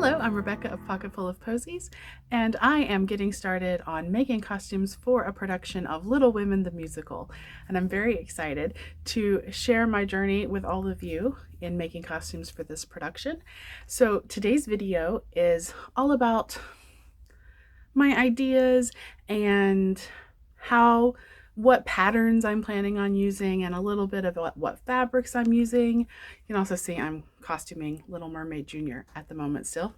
Hello, I'm Rebecca of Pocketful of Posies, and I am getting started on making costumes for a production of Little Women the Musical. And I'm very excited to share my journey with all of you in making costumes for this production. So today's video is all about my ideas and what patterns I'm planning on using, and a little bit of what fabrics I'm using. You can also see I'm costuming Little Mermaid Jr. at the moment still.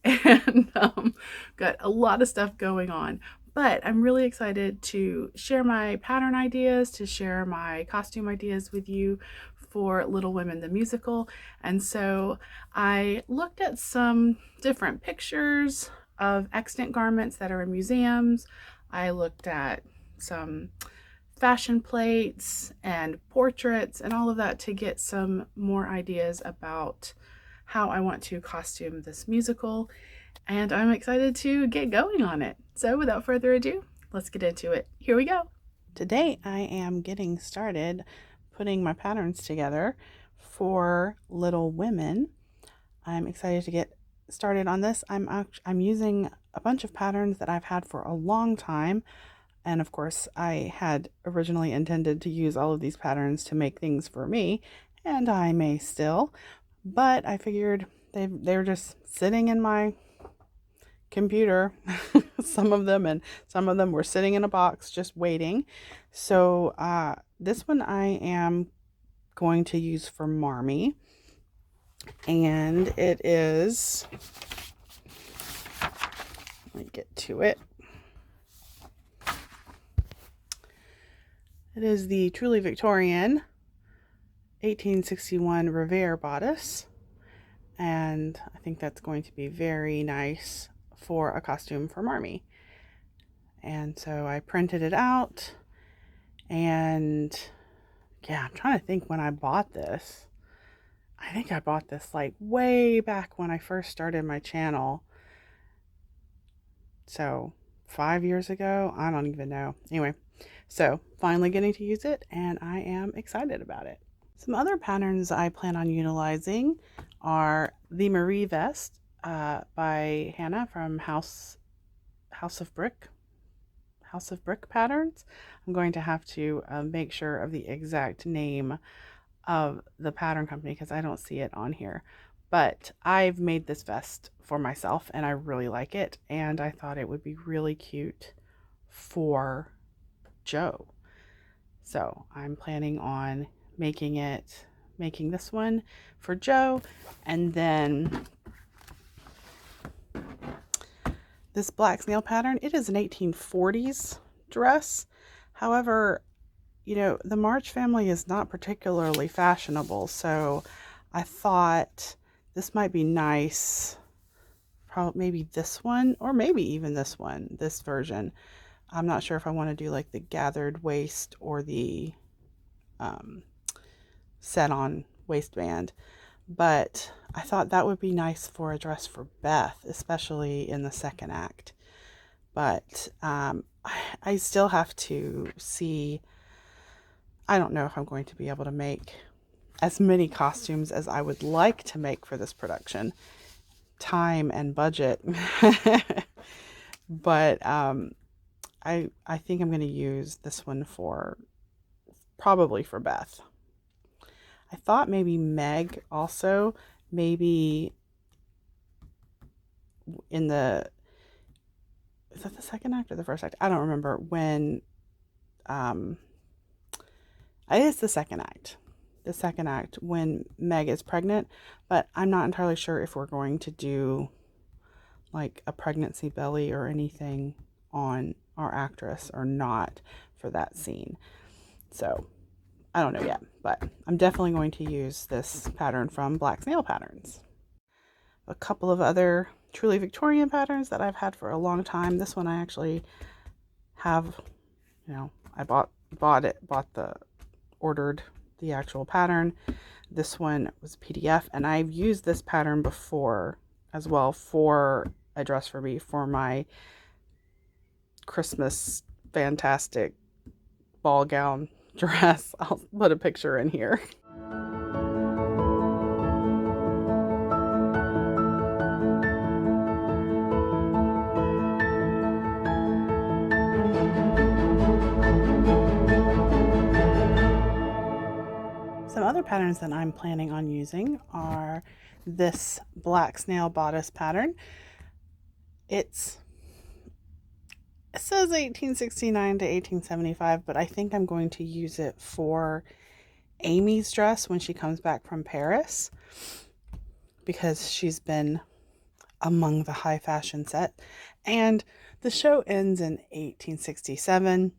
And got a lot of stuff going on. But I'm really excited to share my pattern ideas, to share my costume ideas with you for Little Women the Musical. And so I looked at some different pictures of extant garments that are in museums. I looked at some fashion plates and portraits and all of that to get some more ideas about how I want to costume this musical, and I'm excited to get going on it. So without further ado, let's get into it. Here we go. Today I am getting started putting my patterns together for Little Women. I'm excited to get started on this. I'm using a bunch of patterns that I've had for a long time. And of course, I had originally intended to use all of these patterns to make things for me, and I may still, but I figured they were just sitting in my computer, some of them, and some of them were sitting in a box just waiting. So this one I am going to use for Marmee, and it is, let me get to it. It is the Truly Victorian 1861 Revere bodice, and I think that's going to be very nice for a costume for Marmee. And so I printed it out, and yeah, I'm trying to think when I bought this. I think I bought this like way back when I first started my channel. So 5 years ago, I don't even know. Anyway, so finally getting to use it, and I am excited about it. Some other patterns I plan on utilizing are the Marie Vest by Hannah from House of Brick Patterns. I'm going to have to make sure of the exact name of the pattern company because I don't see it on here. But I've made this vest for myself and I really like it, and I thought it would be really cute for Joe. So I'm planning on making this one for Joe, and then this black snail pattern, it is an 1840s dress. However, you know, the March family is not particularly fashionable, so I thought this might be nice. Probably maybe this one, or maybe even this one, this version. I'm not sure if I want to do like the gathered waist or the set on waistband, but I thought that would be nice for a dress for Beth, especially in the second act. But I still have to see. I don't know if I'm going to be able to make as many costumes as I would like to make for this production. Time and budget. But I think I'm going to use this one probably for Beth. I thought maybe Meg also, maybe in is that the second act or the first act? I don't remember when, it's the second act. The second act when Meg is pregnant, but I'm not entirely sure if we're going to do like a pregnancy belly or anything on our actress or not for that scene. So I don't know yet, but I'm definitely going to use this pattern from Black Snail Patterns. A couple of other Truly Victorian patterns that I've had for a long time. This one I actually have, you know, I ordered the actual pattern. This one was a PDF, and I've used this pattern before as well for a dress for me for my Christmas fantastic ball gown dress. I'll put a picture in here. Some other patterns that I'm planning on using are this black snail bodice pattern. It says 1869 to 1875, but I think I'm going to use it for Amy's dress when she comes back from Paris, because she's been among the high fashion set. And the show ends in 1867.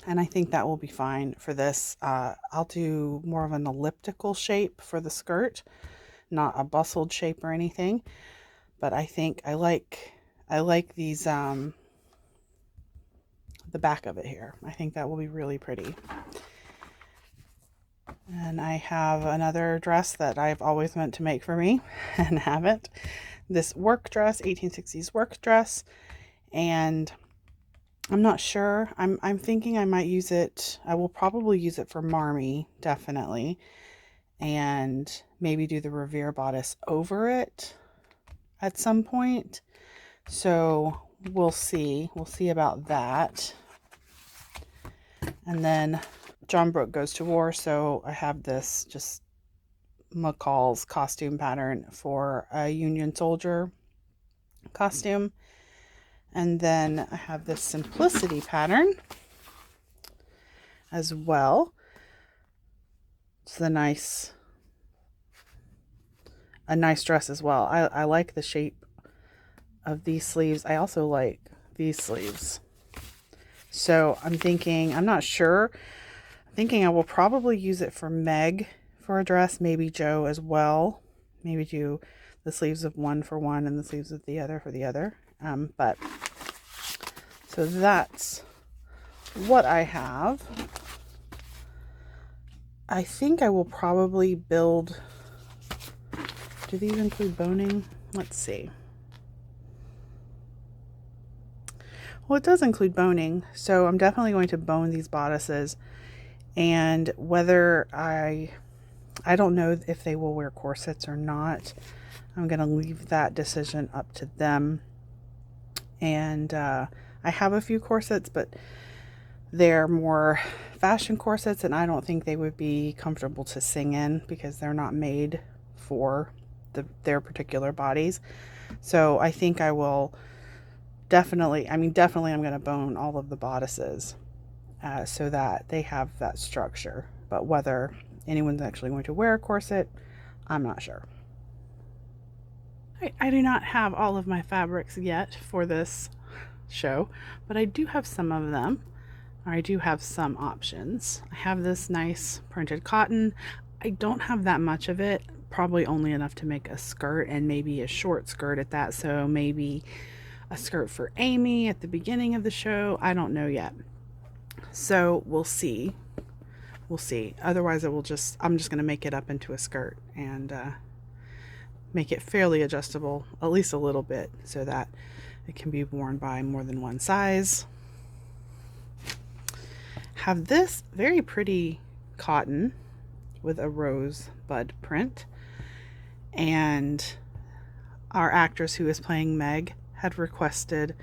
And I think that will be fine for this. I'll do more of an elliptical shape for the skirt, not a bustled shape or anything. But I think I like these, the back of it here. I think that will be really pretty. And I have another dress that I've always meant to make for me and haven't. This work dress, 1860s work dress. And I'm not sure. I'm thinking I might use it. I will probably use it for Marmee, definitely. And maybe do the Revere bodice over it at some point. So we'll see. We'll see about that. And then John Brooke goes to war. So I have this just McCall's costume pattern for a Union soldier costume. And then I have this Simplicity pattern as well. It's a nice dress as well. I like the shape of these sleeves. I also like these sleeves. So I'm thinking, I'm not sure. I'm thinking I will probably use it for Meg for a dress, maybe Joe as well. Maybe do the sleeves of one for one and the sleeves of the other for the other. But so that's what I have. I think I will probably build, do these include boning? Let's see. Well, it does include boning, so I'm definitely going to bone these bodices. And whether I don't know if they will wear corsets or not. I'm going to leave that decision up to them. And I have a few corsets, but they're more fashion corsets, and I don't think they would be comfortable to sing in because they're not made for their particular bodies. So I think I will definitely I'm going to bone all of the bodices so that they have that structure. But whether anyone's actually going to wear a corset, I'm not sure. I do not have all of my fabrics yet for this show, but I do have some of them. I do have some options. I have this nice printed cotton. I don't have that much of it, probably only enough to make a skirt and maybe a short skirt at that. So maybe a skirt for Amy at the beginning of the show. I don't know yet. So we'll see. We'll see. Otherwise I'm just going to make it up into a skirt and make it fairly adjustable, at least a little bit, so that it can be worn by more than one size. Have this very pretty cotton with a rosebud print, and our actress who is playing Meg had requested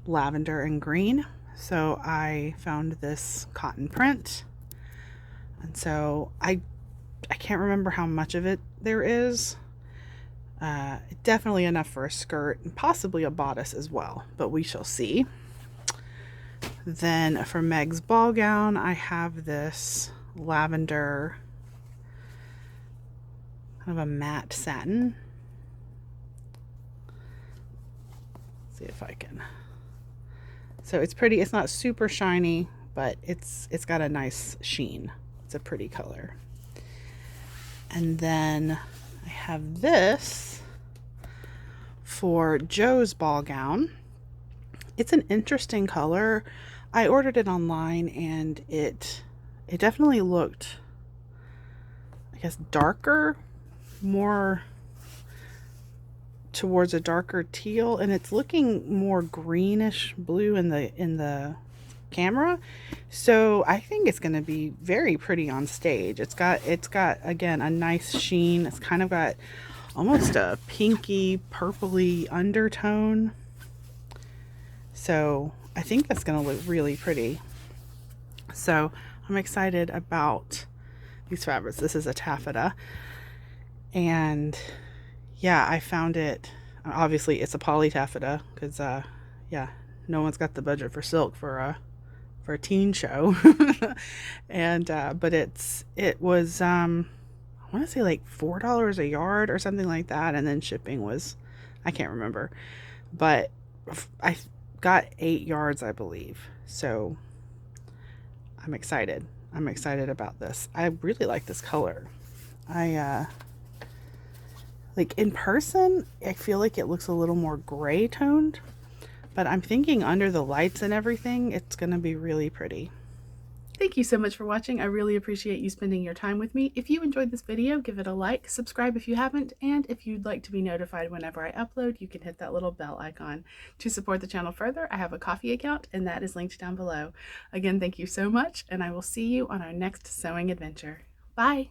lavender and green, so I found this cotton print. And so I can't remember how much of it there is. Definitely enough for a skirt and possibly a bodice as well, but we shall see. Then for Meg's ball gown, I have this lavender, kind of a matte satin. Let's see if I can. So it's pretty. It's not super shiny, but it's got a nice sheen. It's a pretty color. And then I have this for Joe's ball gown. It's an interesting color. I ordered it online and it definitely looked, I guess, darker, more towards a darker teal, and it's looking more greenish blue in the camera. So I think it's going to be very pretty on stage. It's got again a nice sheen. It's kind of got almost a pinky purpley undertone. So I think that's going to look really pretty. So I'm excited about these fabrics. This is a taffeta, and yeah, I found it. Obviously, it's a poly taffeta because, yeah, no one's got the budget for silk for a teen show. And but it was I want to say like $4 a yard or something like that, and then shipping was, I can't remember, but I got 8 yards, I believe. So I'm excited. I'm excited about this. I really like this color. I like in person, I feel like it looks a little more gray toned, but I'm thinking under the lights and everything, it's gonna be really pretty. Thank you so much for watching. I really appreciate you spending your time with me. If you enjoyed this video, give it a like, subscribe if you haven't, and if you'd like to be notified whenever I upload, you can hit that little bell icon. To support the channel further, I have a Ko-fi account, and that is linked down below. Again, thank you so much, and I will see you on our next sewing adventure. Bye!